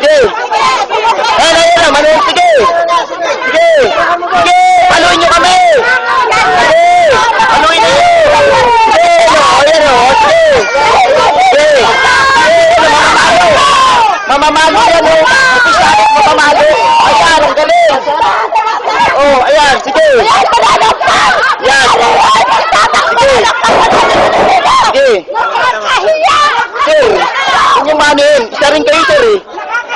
Sige. Ayan, manuhin. Sige. Sige. Sige. Paluin nyo kami. Sige. Paluin nyo. Sige. Ayan o. Sige. Sige. Sige. Mamamalo yan o. Opisyalit mamamalo. Ayan, ang galing. Oh, ayan. Sige. Yan. Sige. Sige. Sir, yun yung manin. Isa rin kayo, sir eh.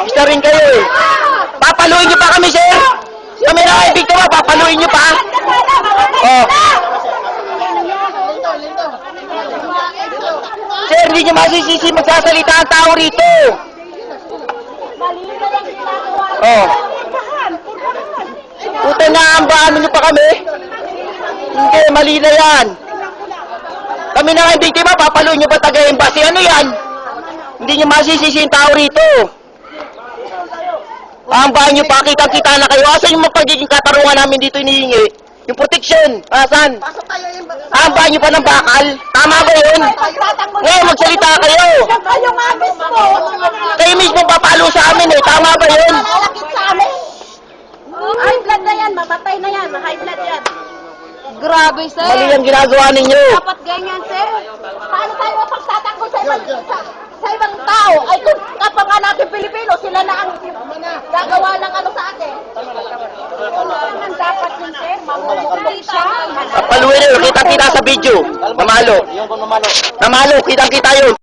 Isa rin kayo eh. Papaluin nyo pa kami, sir. Kami na kayo, biktima. Papaluin nyo pa. Oh. Sir, hindi nyo masisisi magsasalita ang tao rito. Oh. Puta na, ambahan nyo pa kami. Hindi, mali na yan. Kami na kayo, biktima. Papaluin nyo pa taga-embassy. Ano yan? Hindi nyo masisisi yung tao rito. Ambahan nyo pa, kitang-kita na kayo. Asan yung magpagiging katarungan namin dito inihingi? Yung protection, asan? Ambahan nyo pa ng bakal? Tama ba yun? Ngayon, magsalita kayo. Kayo mismo papalo sa amin eh. Tama ba yun? High blood na yan, mamatay na yan, high blood yan. Grabe, sir. Mali ang ginagawa ninyo. Dapat ganyan, sir. Paano tayo mapagtatanggol sa ibang tao? Ay kung kapag natin Pilipino, sila na ang gagawa ng ano sa atin. Ano dapat yun, sir? Mamumukli siya. Papaluin nyo, kitang-kita sa video. Namalo. Namalo, kitang-kita yun.